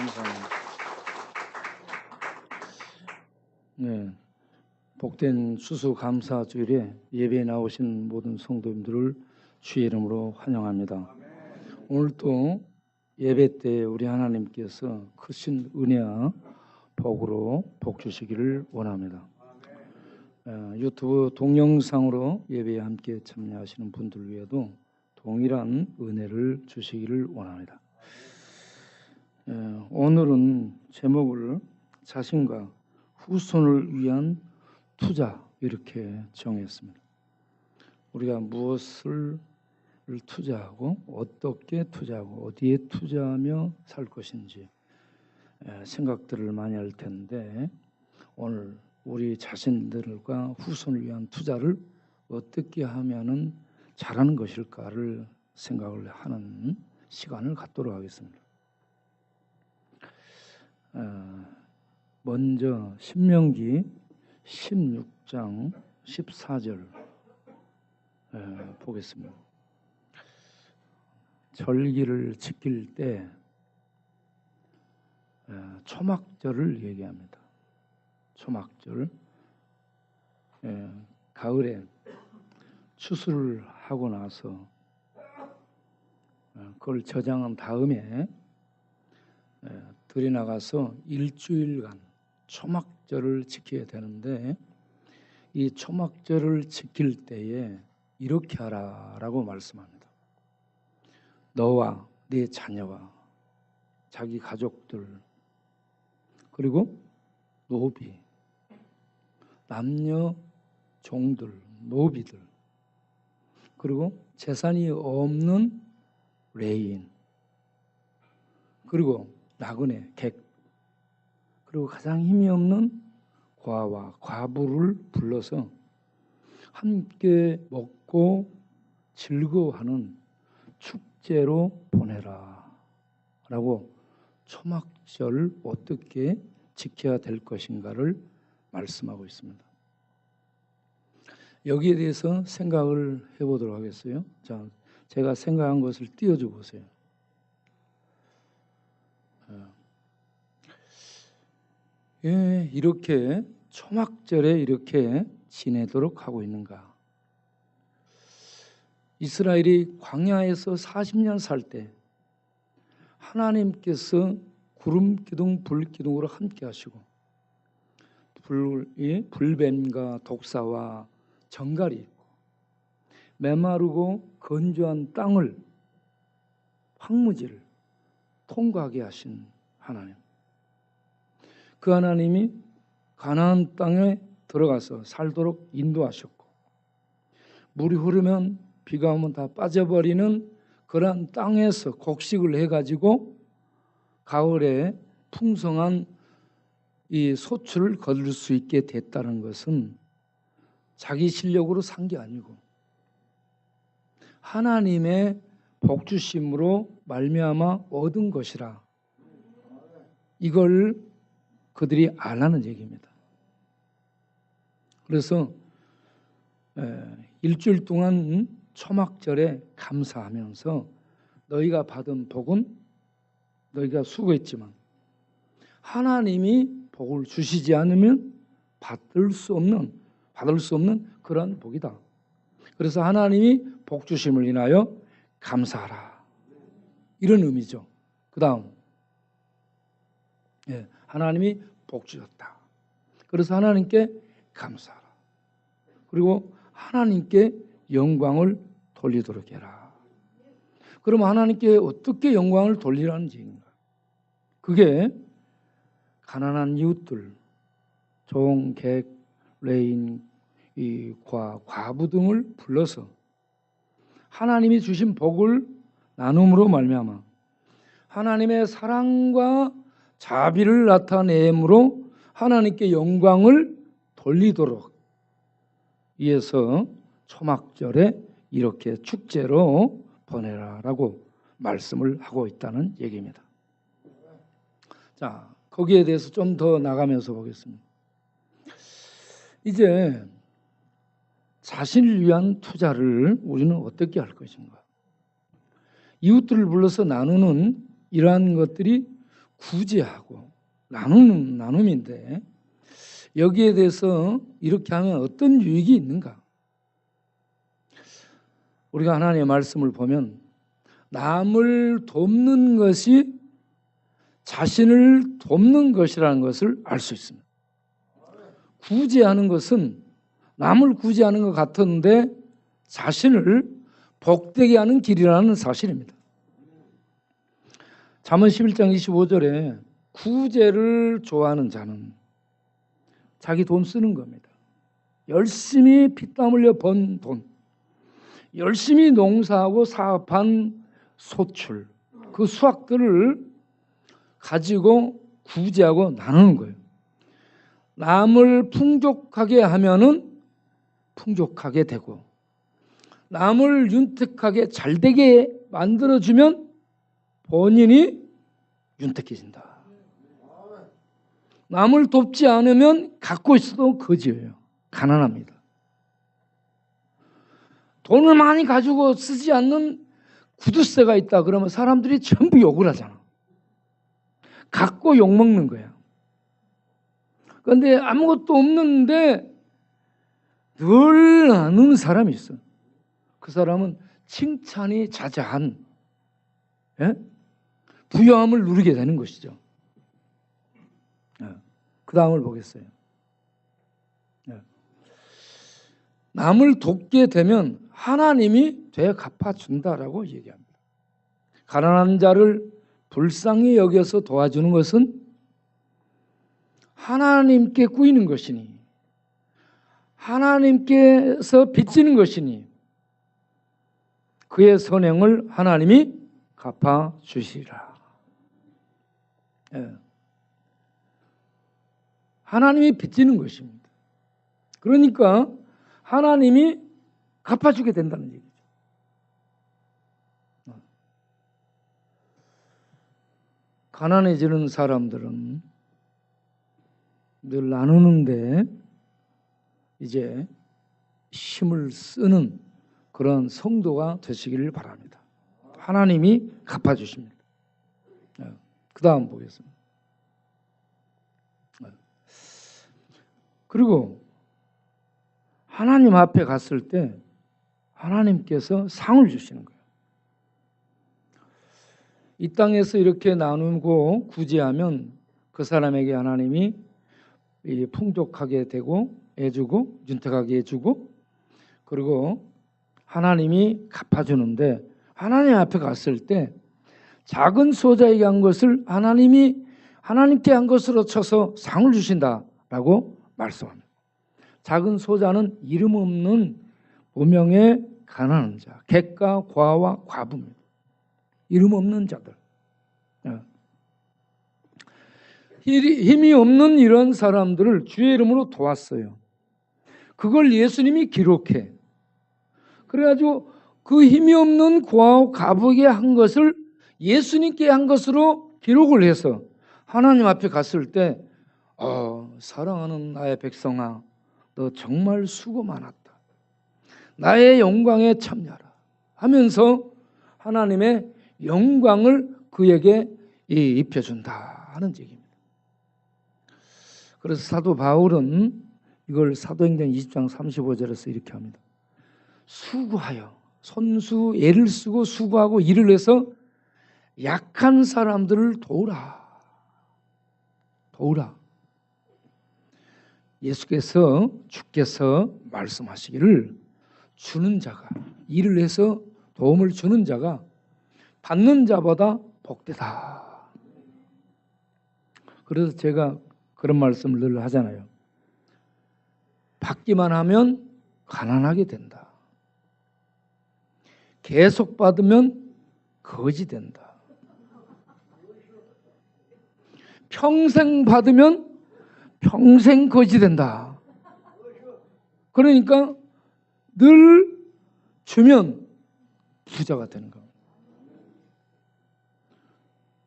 감사합니다. 네, 복된 추수감사주일에 예배에 나오신 모든 성도님들을 주의 이름으로 환영합니다. 오늘 또 예배 때 우리 하나님께서 크신 은혜와 복으로 복 주시기를 원합니다. 유튜브 동영상으로 예배에 함께 참여하시는 분들 위에도 동일한 은혜를 주시기를 원합니다. 오늘은 제목을 자신과 후손을 위한 투자 이렇게 정했습니다. 우리가 무엇을 투자하고 어떻게 투자하고 어디에 투자하며 살 것인지 생각들을 많이 할 텐데, 오늘 우리 자신들과 후손을 위한 투자를 어떻게 하면은 잘하는 것일까를 생각을 하는 시간을 갖도록 하겠습니다. 먼저 신명기 16장 14절 보겠습니다. 절기를 지킬 때 초막절을 얘기합니다. 초막절, 가을에 추수를 하고 나서 그걸 저장한 다음에 들이 나가서 일주일간 초막절을 지켜야 되는데, 이 초막절을 지킬 때에 이렇게 하라라고 말씀합니다. 너와 네 자녀와 자기 가족들, 그리고 노비, 남녀 종들, 노비들, 그리고 재산이 없는 레인, 그리고 나그네, 객, 그리고 가장 힘이 없는 과와 과부를 불러서 함께 먹고 즐거워하는 축제로 보내라 라고 초막절을 어떻게 지켜야 될 것인가를 말씀하고 있습니다. 여기에 대해서 생각을 해보도록 하겠어요. 자, 제가 생각한 것을 띄워줘 보세요. 이렇게 초막절에 이렇게 지내도록 하고 있는가? 이스라엘이 광야에서 40년 살 때 하나님께서 구름 기둥, 불 기둥으로 함께 하시고 불뱀과 독사와 정갈이 있고 메마르고 건조한 땅을, 황무지를 통과하게 하신 하나님, 그 하나님이 가나안 땅에 들어가서 살도록 인도하셨고, 물이 흐르면 비가 오면 다 빠져버리는 그런 땅에서 곡식을 해가지고 가을에 풍성한 이 소출을 거둘 수 있게 됐다는 것은 자기 실력으로 산 게 아니고 하나님의 복주심으로 말미암아 얻은 것이라, 이걸 그들이 알라는 얘기입니다. 그래서 일주일 동안 초막절에 감사하면서 너희가 받은 복은 너희가 수고했지만 하나님이 복을 주시지 않으면 받을 수 없는 그런 복이다. 그래서 하나님이 복 주심을 인하여 감사하라, 이런 의미죠. 그 다음, 하나님이 복 주셨다. 그래서 하나님께 감사하라. 그리고 하나님께 영광을 돌리도록 해라. 그럼 하나님께 어떻게 영광을 돌리라는 얘기인가? 그게 가난한 이웃들, 종, 객, 레인, 과부 등을 불러서 하나님이 주신 복을 나눔으로 말미암아 하나님의 사랑과 자비를 나타내므로 하나님께 영광을 돌리도록 위해서 초막절에 이렇게 축제로 보내라라고 말씀을 하고 있다는 얘기입니다. 자, 거기에 대해서 좀 더 나가면서 보겠습니다. 이제 자신을 위한 투자를 우리는 어떻게 할 것인가? 이웃들을 불러서 나누는 이러한 것들이 구제하고 나누는 나눔인데 여기에 대해서 이렇게 하면 어떤 유익이 있는가? 우리가 하나님의 말씀을 보면 남을 돕는 것이 자신을 돕는 것이라는 것을 알 수 있습니다. 구제하는 것은 남을 구제하는 것 같은데 자신을 복되게 하는 길이라는 사실입니다. 잠언 11장 25절에 구제를 좋아하는 자는 자기 돈 쓰는 겁니다. 열심히 피땀 흘려 번 돈, 열심히 농사하고 사업한 소출, 그 수확들을 가지고 구제하고 나누는 거예요. 남을 풍족하게 하면은 풍족하게 되고 남을 윤택하게 잘되게 만들어주면 본인이 윤택해진다. 남을 돕지 않으면 갖고 있어도 거지예요. 가난합니다. 돈을 많이 가지고 쓰지 않는 구두쇠가 있다 그러면 사람들이 전부 욕을 하잖아. 갖고 욕먹는 거야. 그런데 아무것도 없는데 늘 나누는 사람이 있어. 그 사람은 칭찬이 자자한 부유함을 누리게 되는 것이죠. 그 다음을 보겠어요. 남을 돕게 되면 하나님이 되어 갚아준다라고 얘기합니다. 가난한 자를 불쌍히 여겨서 도와주는 것은 하나님께 꾸이는 것이니 하나님께서 빚지는 것이니 그의 선행을 하나님이 갚아주시리라. 하나님이 빚지는 것입니다. 그러니까 하나님이 갚아주게 된다는 얘기죠. 가난해지는 사람들은 늘 나누는데 이제 힘을 쓰는 그런 성도가 되시기를 바랍니다. 하나님이 갚아주십니다. 그 다음 보겠습니다. 그리고 하나님 앞에 갔을 때 하나님께서 상을 주시는 거예요. 이 땅에서 이렇게 나누고 구제하면 그 사람에게 하나님이 풍족하게 되고 해주고 윤택하게 해주고 그리고 하나님이 갚아주는데 하나님 앞에 갔을 때 작은 소자에게 한 것을 하나님께 한 것으로 쳐서 상을 주신다라고 말씀합니다. 작은 소자는 이름 없는 무명의 가난한 자, 객과 과와 과부입니다. 이름 없는 자들. 힘이 없는 이런 사람들을 주의 이름으로 도왔어요. 그걸 예수님이 기록해. 그래가지고 그 힘이 없는 고아와 과부에게 한 것을 예수님께 한 것으로 기록을 해서 하나님 앞에 갔을 때 사랑하는 나의 백성아 너 정말 수고 많았다. 나의 영광에 참여하라 하면서 하나님의 영광을 그에게 입혀준다 하는 얘기입니다. 그래서 사도 바울은 이걸 사도행전 20장 35절에서 이렇게 합니다. 수고하여 손수 애를 쓰고 수고하고 일을 해서 약한 사람들을 도우라. 주께서 말씀하시기를 주는 자가 일을 해서 도움을 주는 자가 받는 자보다 복되다. 그래서 제가 그런 말씀을 늘 하잖아요. 받기만 하면 가난하게 된다. 계속 받으면 거지 된다. 평생 받으면 평생 거지 된다. 그러니까 늘 주면 부자가 되는 겁니다.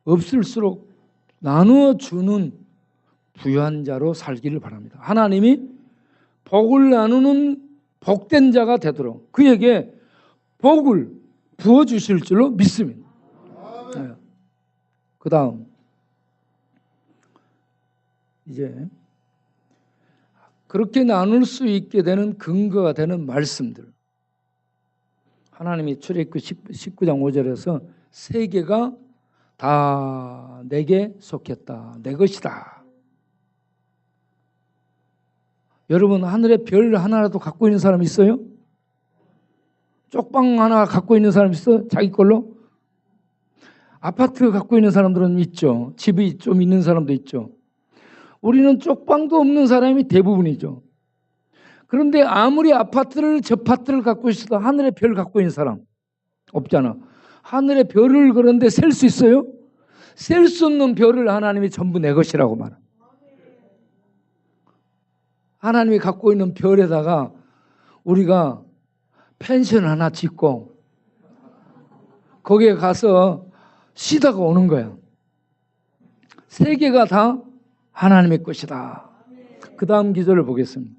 없을수록 나누어 주는 부유한 자로 살기를 바랍니다. 하나님이 복을 나누는 복된 자가 되도록 그에게 복을 부어주실 줄로 믿습니다. 그 다음 이제 그렇게 나눌 수 있게 되는 근거가 되는 말씀들, 하나님이 출애굽기 19장 5절에서 세계가 다 내게 속했다, 내 것이다. 여러분, 하늘에 별 하나라도 갖고 있는 사람 있어요? 쪽방 하나 갖고 있는 사람 있어? 자기 걸로? 아파트 갖고 있는 사람들은 있죠. 집이 좀 있는 사람도 있죠. 우리는 쪽방도 없는 사람이 대부분이죠. 그런데 아무리 아파트를 저 파트를 갖고 있어도 하늘에 별 갖고 있는 사람 없잖아. 하늘에 별을 그런데 셀 수 있어요? 셀 수 없는 별을 하나님이 전부 내 것이라고 말합니다. 하나님이 갖고 있는 별에다가 우리가 펜션 하나 짓고 거기에 가서 쉬다가 오는 거야. 세계가 다 하나님의 것이다. 그 다음 기절을 보겠습니다.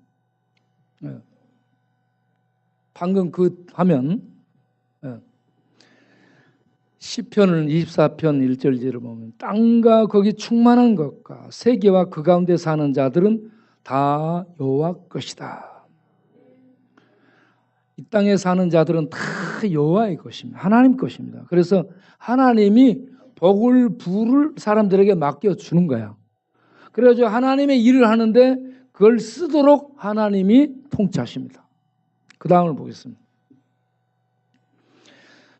방금 그 화면 시편 24편 1절 2절을 보면 땅과 거기 충만한 것과 세계와 그 가운데 사는 자들은 다 여호와 것이다. 이 땅에 사는 자들은 다 여호와의 것입니다. 하나님 것입니다. 그래서 하나님이 복을 부를 사람들에게 맡겨주는 거야. 그래가지고 하나님의 일을 하는데 그걸 쓰도록 하나님이 통치하십니다. 그 다음을 보겠습니다.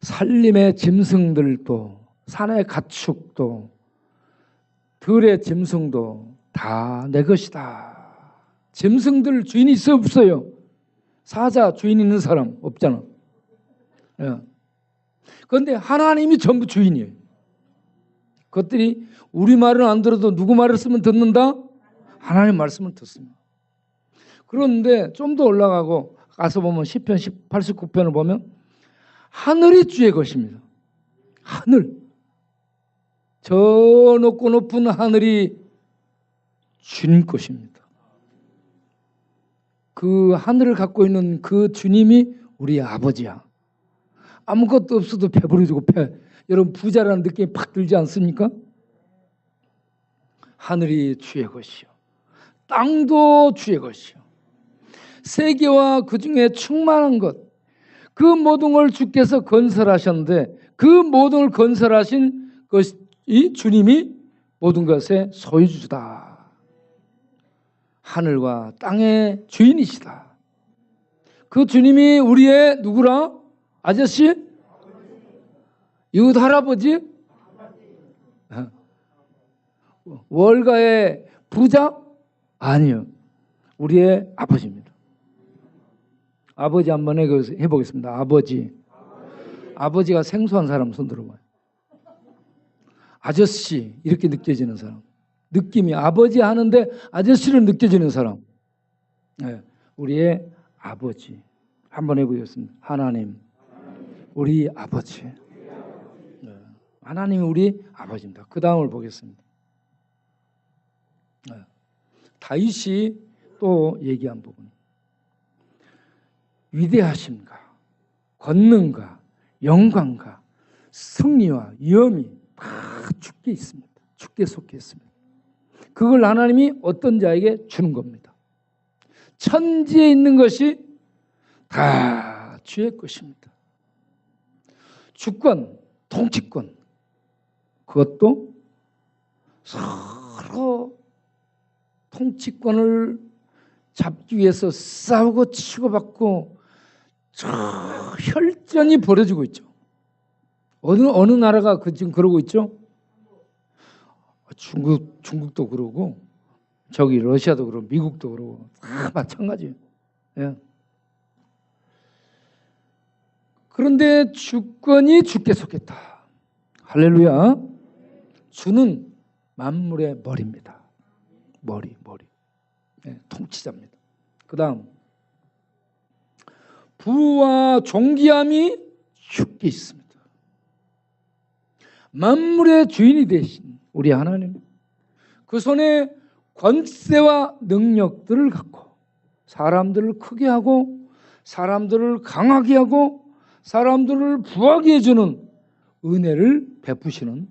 산림의 짐승들도 산의 가축도 들의 짐승도 다 내 것이다. 짐승들 주인이 있어 없어요? 사자 주인 있는 사람 없잖아. 그런데 하나님이 전부 주인이에요. 그것들이 우리 말은 안 들어도 누구 말을 쓰면 듣는다? 하나님 말씀을 듣습니다. 그런데 좀 더 올라가고 가서 보면 시편 89편을 보면 하늘이 주의 것입니다. 하늘. 저 높고 높은 하늘이 주님 것입니다. 그 하늘을 갖고 있는 그 주님이 우리 아버지야. 아무것도 없어도 배부르지고 여러분 부자라는 느낌이 팍 들지 않습니까? 하늘이 주의 것이요. 땅도 주의 것이요. 세계와 그 중에 충만한 것, 그 모든 걸 주께서 건설하셨는데 그 모든 걸 건설하신 것이 주님이 모든 것의 소유주다. 하늘과 땅의 주인이시다. 그 주님이 우리의 누구라? 아저씨? 이웃 할아버지? 월가의 부자? 아니요. 우리의 아버지입니다. 아버지 한번 해보겠습니다. 아버지. 아버지가 생소한 사람 손 들어봐요. 아저씨 이렇게 느껴지는 사람. 느낌이 아버지 하는데 아저씨로 느껴지는 사람. 네, 우리의 아버지. 한번 해보겠습니다. 하나님. 우리 아버지. 네, 하나님이 우리 아버지입니다. 그 다음을 보겠습니다. 네, 다윗이 또 얘기한 부분. 위대하심과 권능과 영광과 승리와 위엄이 다 주께 있습니다. 주께 속해 있습니다. 그걸 하나님이 어떤 자에게 주는 겁니다. 천지에 있는 것이 다 주의 것입니다. 주권, 통치권, 그것도 서로 통치권을 잡기 위해서 싸우고 치고받고 혈전이 벌어지고 있죠. 어느 나라가 지금 그러고 있죠? 중국도 그러고 저기 러시아도 그러고 미국도 그러고 다 마찬가지예요. 예. 그런데 주권이 주께 속했다. 할렐루야. 주는 만물의 머리입니다. 머리. 예, 통치자입니다. 그 다음 부와 존귀함이 주께 있습니다. 만물의 주인이 되신 우리 하나님, 그 손에 권세와 능력들을 갖고 사람들을 크게 하고 사람들을 강하게 하고 사람들을 부하게 해주는 은혜를 베푸시는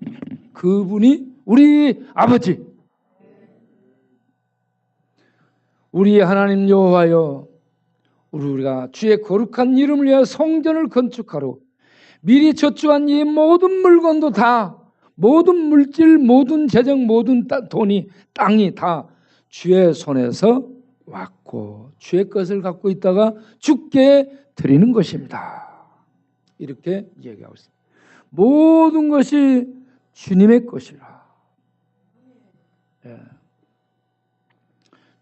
그분이 우리 아버지. 우리 하나님 여호와여, 우리가 주의 거룩한 이름을 위하여 성전을 건축하러 미리 저축한 이 모든 물건도 다, 모든 물질, 모든 재정, 모든 돈이, 땅이 다 주의 손에서 왔고 주의 것을 갖고 있다가 주께 드리는 것입니다. 이렇게 얘기하고 있습니다. 모든 것이 주님의 것이라. 예.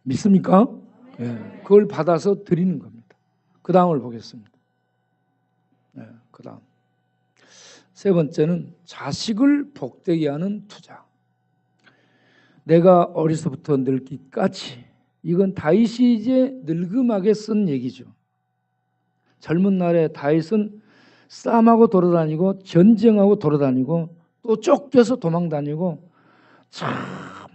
믿습니까? 예. 그걸 받아서 드리는 겁니다. 그 다음을 보겠습니다. 예. 그 다음. 세 번째는 자식을 복되게 하는 투자. 내가 어려서부터 늙기까지. 이건 다윗이 이제 늙음하게 쓴 얘기죠. 젊은 날에 다윗은 싸움하고 돌아다니고 전쟁하고 돌아다니고 또 쫓겨서 도망다니고 참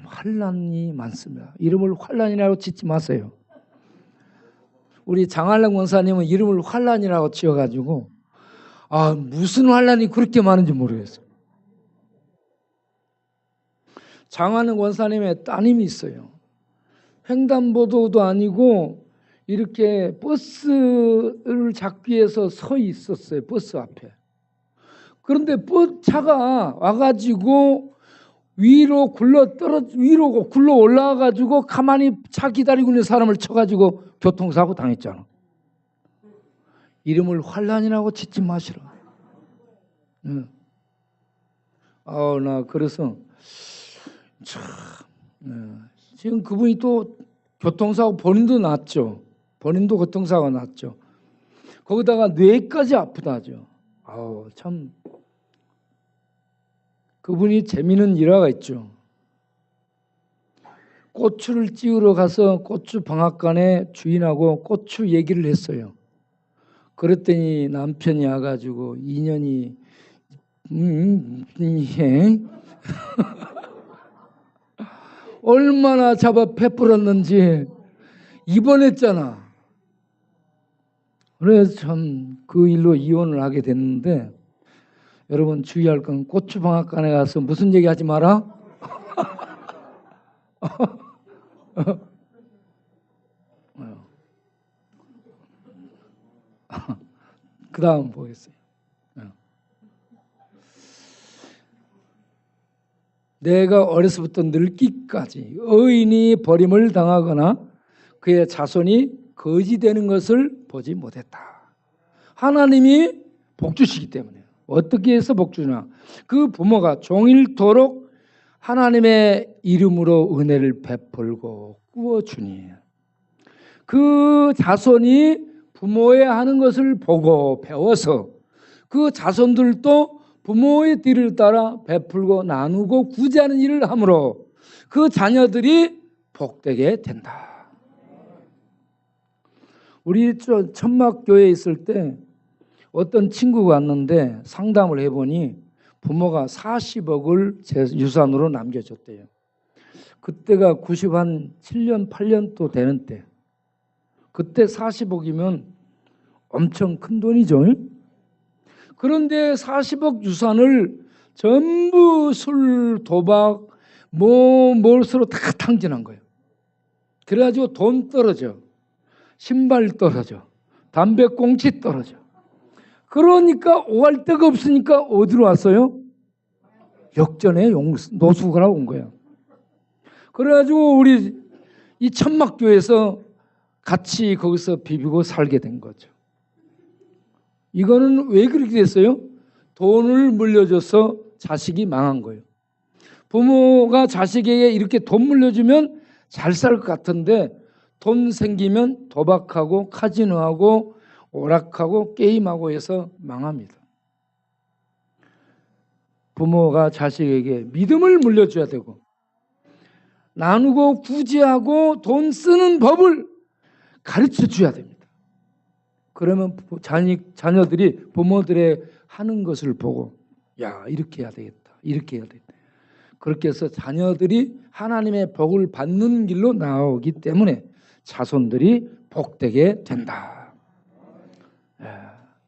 환난이 많습니다. 이름을 환난이라고 짓지 마세요. 우리 장한래 원사님은 이름을 환난이라고 지어가지고 무슨 환난이 그렇게 많은지 모르겠어요. 장한래 원사님의 따님이 있어요. 횡단보도도 아니고 이렇게 버스를 잡기 위해서 서 있었어요. 버스 앞에. 그런데 차가 와가지고 위로 굴러 올라와가지고 가만히 차 기다리고 있는 사람을 쳐가지고 교통사고 당했잖아. 이름을 환난이라고 짓지 마시라. 응. 나 그래서 참, 지금 그분이 또 교통사고 본인도 났죠. 본인도 교통사고가 났죠. 거기다가 뇌까지 아프다죠. 참 그분이 재미있는 일화가 있죠. 고추를 찌우러 가서 고추 방앗간에 주인하고 고추 얘기를 했어요. 그랬더니 남편이 와가지고 인연이 얼마나 잡아 패뿌렸는지 입원했잖아. 그래서 참 그 일로 이혼을 하게 됐는데, 여러분 주의할 건 고추방앗간에 가서 무슨 얘기하지 마라. 그 다음 보겠어요. 내가 어려서부터 늙기까지 의인이 버림을 당하거나 그의 자손이 거지되는 것을 보지 못했다. 하나님이 복주시기 때문에. 어떻게 해서 복주나? 그 부모가 종일토록 하나님의 이름으로 은혜를 베풀고 꾸어주니 그 자손이 부모의 하는 것을 보고 배워서 그 자손들도 부모의 뒤를 따라 베풀고 나누고 구제하는 일을 함으로 그 자녀들이 복되게 된다. 우리 천막교회에 있을 때 어떤 친구가 왔는데 상담을 해보니 부모가 40억을 제 유산으로 남겨줬대요. 그때가 97년 8년도 되는 때. 그때 40억이면 엄청 큰 돈이죠. 그런데 40억 유산을 전부 술, 도박, 뭘수로 다 탕진한 거예요. 그래가지고 돈 떨어져, 신발 떨어져, 담배꽁치 떨어져. 그러니까 오갈 데가 없으니까 어디로 왔어요? 역전에 노숙을 하고 온 거예요. 그래가지고 우리 이 천막교에서 같이 거기서 비비고 살게 된 거죠. 이거는 왜 그렇게 됐어요? 돈을 물려줘서 자식이 망한 거예요. 부모가 자식에게 이렇게 돈 물려주면 잘 살 것 같은데 돈 생기면 도박하고 카지노하고 오락하고 게임하고 해서 망합니다. 부모가 자식에게 믿음을 물려줘야 되고 나누고 구제하고 돈 쓰는 법을 가르쳐 줘야 됩니다. 그러면 자녀들이 부모들의 하는 것을 보고 이렇게 해야 되겠다. 이렇게 해야 되겠다. 그렇게 해서 자녀들이 하나님의 복을 받는 길로 나오기 때문에 자손들이 복되게 된다.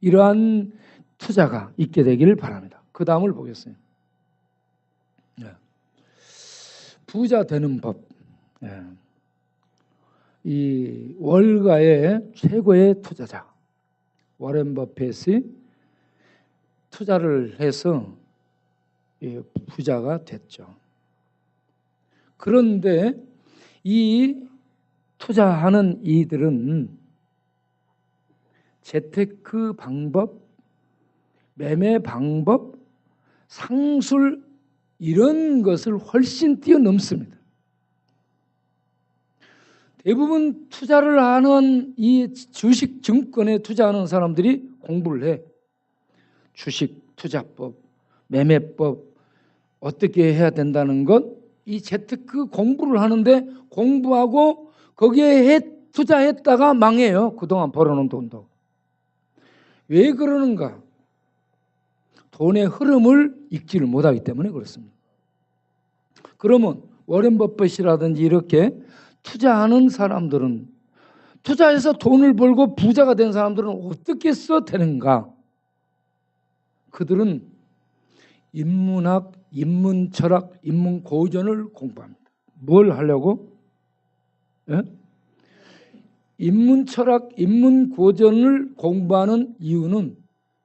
이러한 투자가 있게 되기를 바랍니다. 그 다음을 보겠어요. 부자 되는 법. 이 월가의 최고의 투자자 워렌 버핏이 투자를 해서 부자가 됐죠. 그런데 이 투자하는 이들은 재테크 방법, 매매 방법, 상술 이런 것을 훨씬 뛰어넘습니다. 대부분 투자를 하는 이 주식 증권에 투자하는 사람들이 공부를 해. 주식 투자법, 매매법 어떻게 해야 된다는 것, 이 재테크 공부를 하는데 공부하고 거기에 투자했다가 망해요. 그동안 벌어놓은 돈도. 왜 그러는가? 돈의 흐름을 읽지를 못하기 때문에 그렇습니다. 그러면 워렌 버핏이라든지 이렇게 투자하는 사람들은, 투자해서 돈을 벌고 부자가 된 사람들은 어떻게 되는가? 그들은 인문학, 인문철학, 인문고전을 공부합니다. 뭘 하려고? 예? 인문철학, 인문고전을 공부하는 이유는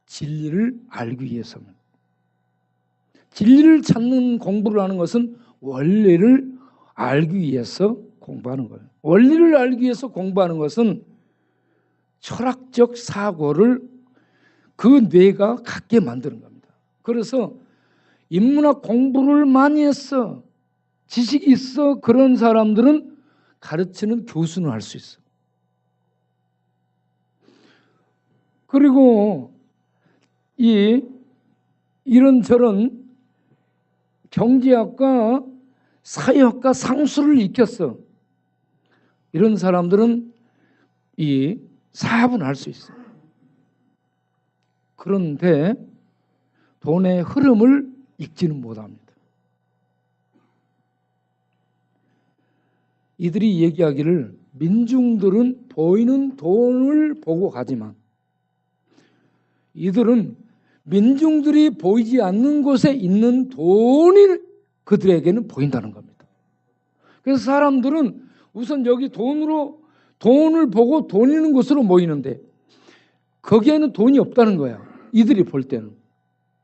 진리를 알기 위해서입니다. 진리를 찾는 공부를 하는 것은 원리를 알기 위해서 공부하는 거예요. 원리를 알기 위해서 공부하는 것은 철학적 사고를 그 뇌가 갖게 만드는 겁니다. 그래서 인문학 공부를 많이 했어, 지식이 있어, 그런 사람들은 가르치는 교수는 할 수 있어. 그리고 이런저런 경제학과 사회학과 상술을 익혔어. 이런 사람들은 이 사업은 할 수 있어요. 그런데 돈의 흐름을 읽지는 못합니다. 이들이 얘기하기를 민중들은 보이는 돈을 보고 가지만 이들은 민중들이 보이지 않는 곳에 있는 돈이 그들에게는 보인다는 겁니다. 그래서 사람들은 우선 여기 돈을 보고 돈 있는 곳으로 모이는데 거기에는 돈이 없다는 거야. 이들이 볼 때는.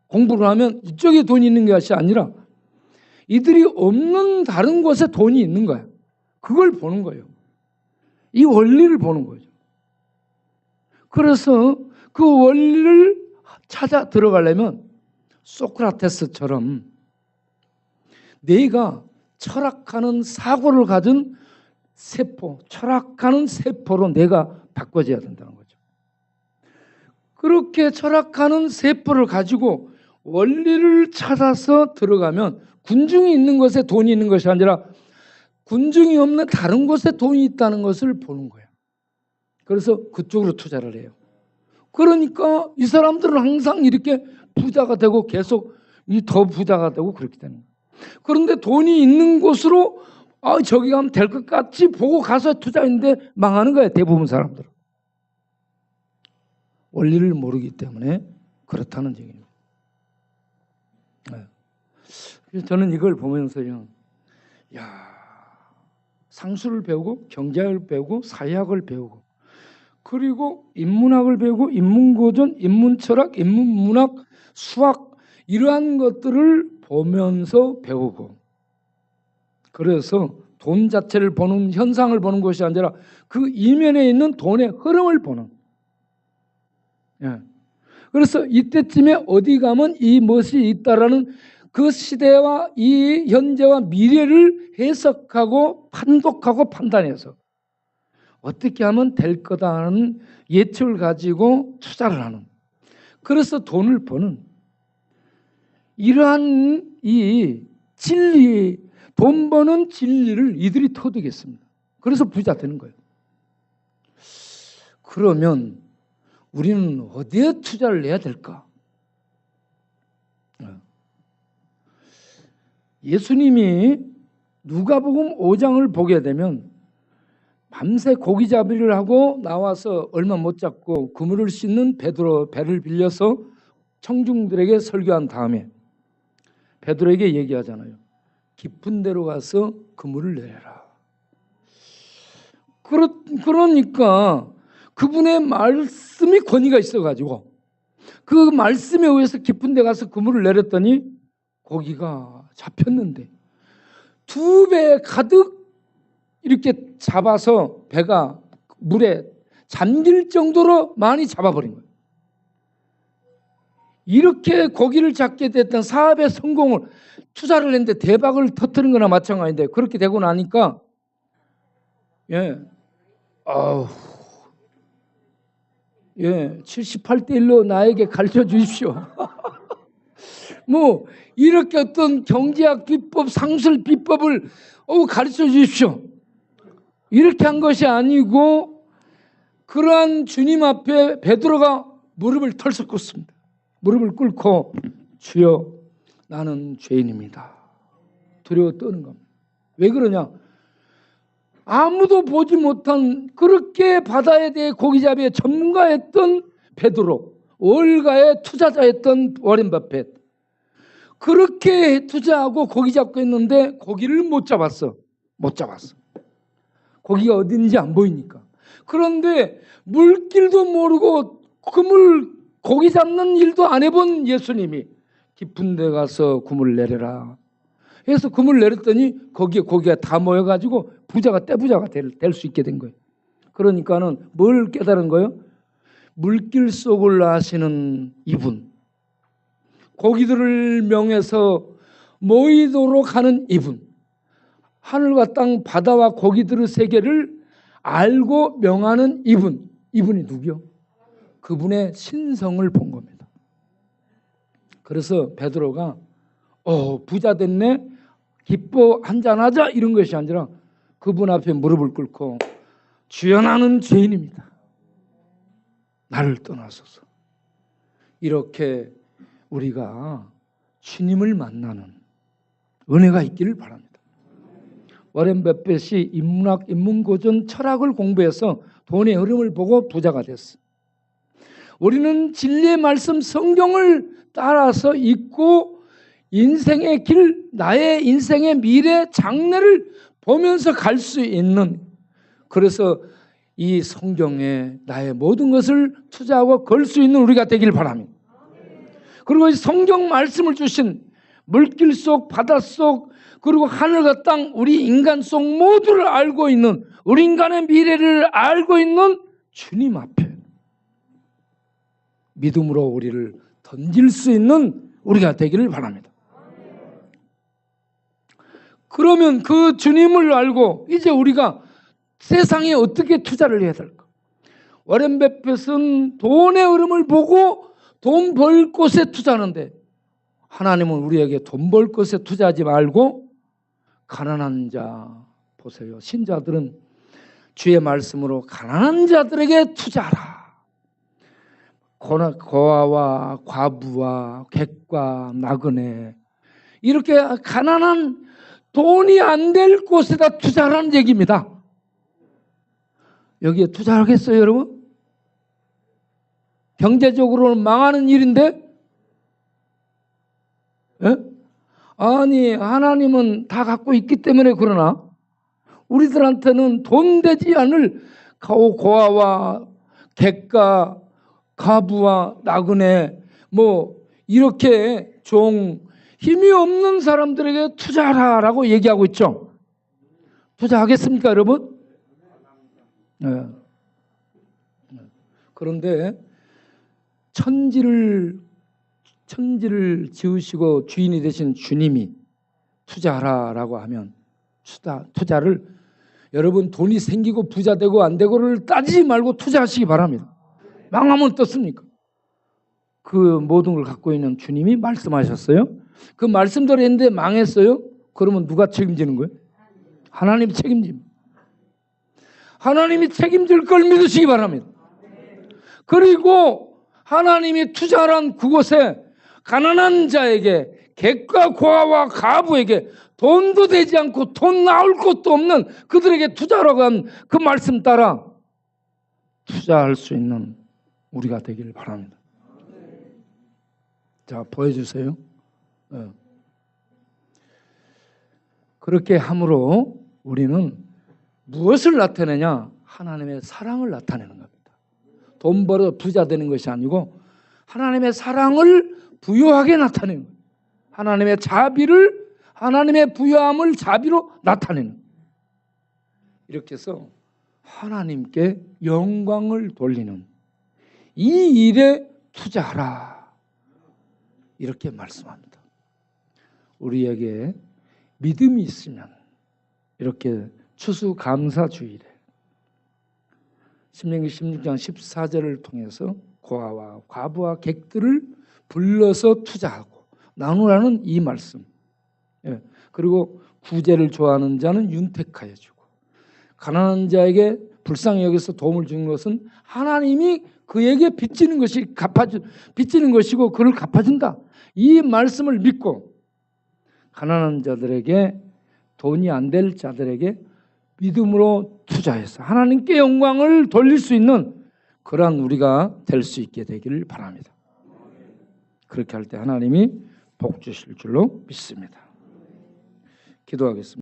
공부를 하면 이쪽에 돈이 있는 것이 아니라 이들이 없는 다른 곳에 돈이 있는 거야. 그걸 보는 거예요. 이 원리를 보는 거죠. 그래서 그 원리를 찾아 들어가려면 소크라테스처럼 내가 철학하는 사고를 가진 세포, 철학하는 세포로 내가 바꿔줘야 된다는 거죠. 그렇게 철학하는 세포를 가지고 원리를 찾아서 들어가면 군중이 있는 곳에 돈이 있는 것이 아니라 군중이 없는 다른 곳에 돈이 있다는 것을 보는 거예요. 그래서 그쪽으로 투자를 해요. 그러니까 이 사람들은 항상 이렇게 부자가 되고 계속 더 부자가 되고 그렇게 되는 거예요. 그런데 돈이 있는 곳으로 저기 가면 될 것 같이 보고 가서 투자했는데 망하는 거예요. 대부분 사람들은. 원리를 모르기 때문에 그렇다는 얘기입니다. 그래서 저는 이걸 보면서요, 상술을 배우고 경제학을 배우고 사회학을 배우고 그리고 인문학을 배우고 인문고전, 인문철학, 인문문학, 수학 이러한 것들을 보면서 배우고 그래서 돈 자체를 보는 현상을 보는 것이 아니라 그 이면에 있는 돈의 흐름을 보는. 그래서 이때쯤에 어디 가면 이 무엇이 있다라는 그 시대와 이 현재와 미래를 해석하고 판독하고 판단해서 어떻게 하면 될 거다 하는 예측을 가지고 투자를 하는, 그래서 돈을 버는 이러한 이 진리, 돈 버는 진리를 이들이 터득했습니다. 그래서 부자 되는 거예요. 그러면 우리는 어디에 투자를 해야 될까? 예수님이 누가복음 5장을 보게 되면 밤새 고기잡이를 하고 나와서 얼마 못 잡고 그물을 씻는 베드로 배를 빌려서 청중들에게 설교한 다음에 베드로에게 얘기하잖아요. 깊은 데로 가서 그물을 내려라. 그러니까 그분의 말씀이 권위가 있어가지고 그 말씀에 의해서 깊은 데 가서 그물을 내렸더니 고기가 잡혔는데 2배 가득 이렇게 잡아서 배가 물에 잠길 정도로 많이 잡아버린 거예요. 이렇게 고기를 잡게 됐던 사업의 성공을 투자를 했는데 대박을 터뜨린 거나 마찬가지인데 그렇게 되고 나니까 예, 78대1로 나에게 가르쳐 주십시오. 뭐 이렇게 어떤 경제학 비법, 상술 비법을 가르쳐 주십시오. 이렇게 한 것이 아니고 그러한 주님 앞에 베드로가 무릎을 털썩 꿇습니다. 무릎을 꿇고 주여 나는 죄인입니다. 두려워 떠는 겁니다. 왜 그러냐? 아무도 보지 못한 그렇게 바다에 대해 고기잡이의 전문가였던 베드로, 월가의 투자자였던 워렌 버핏, 그렇게 투자하고 고기 잡고 있는데 고기를 못 잡았어. 고기가 어딘지 안 보이니까. 그런데 물길도 모르고 고기 잡는 일도 안 해본 예수님이 깊은 데 가서 그물 내려라 해서 그물 내렸더니 거기에 고기가 다 모여가지고 떼부자가 될 수 있게 된 거예요. 그러니까는 뭘 깨달은 거예요? 물길 속을 아시는 이분, 고기들을 명해서 모이도록 하는 이분, 하늘과 땅, 바다와 고기들의 세계를 알고 명하는 이분이 누구요? 그분의 신성을 본 겁니다. 그래서 베드로가 부자 됐네, 기뻐 한잔하자 이런 것이 아니라 그분 앞에 무릎을 꿇고 주여 나는 죄인입니다. 나를 떠나소서. 이렇게 우리가 주님을 만나는 은혜가 있기를 바랍니다. 워렌 버핏이 인문고전 철학을 공부해서 돈의 흐름을 보고 부자가 됐어. 우리는 진리의 말씀 성경을 따라서 읽고 인생의 길, 나의 인생의 미래 장래를 보면서 갈 수 있는, 그래서 이 성경에 나의 모든 것을 투자하고 걸 수 있는 우리가 되길 바랍니다. 그리고 이 성경 말씀을 주신 물길 속, 바다 속, 그리고 하늘과 땅, 우리 인간 속 모두를 알고 있는, 우리 인간의 미래를 알고 있는 주님 앞에 믿음으로 우리를 던질 수 있는 우리가 되기를 바랍니다. 그러면 그 주님을 알고 이제 우리가 세상에 어떻게 투자를 해야 될까? 워렌 버핏은 돈의 흐름을 보고 돈 벌 곳에 투자하는데, 하나님은 우리에게 돈 벌 곳에 투자하지 말고 가난한 자 보세요. 신자들은 주의 말씀으로 가난한 자들에게 투자하라. 고아와 과부와 객과 나그네, 이렇게 가난한 돈이 안 될 곳에다 투자하라는 얘기입니다. 여기에 투자하겠어요, 여러분? 경제적으로는 망하는 일인데, 예? 아니 하나님은 다 갖고 있기 때문에 그러나 우리들한테는 돈 되지 않을 고아와 객과 가부와 나그네, 뭐 이렇게 종, 힘이 없는 사람들에게 투자하라라고 얘기하고 있죠. 투자하겠습니까, 여러분? 네. 그런데 천지를 지으시고 주인이 되신 주님이 투자하라라고 하면 투자를, 여러분 돈이 생기고 부자 되고 안 되고를 따지지 말고 투자하시기 바랍니다. 망하면 어떻습니까? 그 모든 걸 갖고 있는 주님이 말씀하셨어요. 그 말씀대로 했는데 망했어요. 그러면 누가 책임지는 거예요? 하나님이 책임집니다. 하나님이 책임질 걸 믿으시기 바랍니다. 그리고 하나님이 투자한 그곳에 가난한 자에게, 객과 고아와 가부에게, 돈도 되지 않고 돈 나올 것도 없는 그들에게 투자라고 한 그 말씀 따라 투자할 수 있는 우리가 되기를 바랍니다. 자, 보여주세요. 그렇게 함으로 우리는 무엇을 나타내냐? 하나님의 사랑을 나타내는 겁니다. 돈 벌어 부자 되는 것이 아니고 하나님의 사랑을 부요하게 나타내는 거예요. 하나님의 자비를, 하나님의 부요함을 자비로 나타내는 거예요. 이렇게 해서 하나님께 영광을 돌리는 이 일에 투자하라, 이렇게 말씀합니다. 우리에게 믿음이 있으면 이렇게 추수감사주일에 신명기 16장 14절을 통해서 고아와 과부와 객들을 불러서 투자하고 나누라는 이 말씀. 그리고 구제를 좋아하는 자는 윤택하여 주고 가난한 자에게 불쌍히 여기서 도움을 주는 것은 하나님이 그에게 빚지는 것이고 그를 갚아준다. 이 말씀을 믿고 가난한 자들에게, 돈이 안 될 자들에게 믿음으로 투자해서 하나님께 영광을 돌릴 수 있는 그러한 우리가 될 수 있게 되기를 바랍니다. 그렇게 할 때 하나님이 복 주실 줄로 믿습니다. 기도하겠습니다.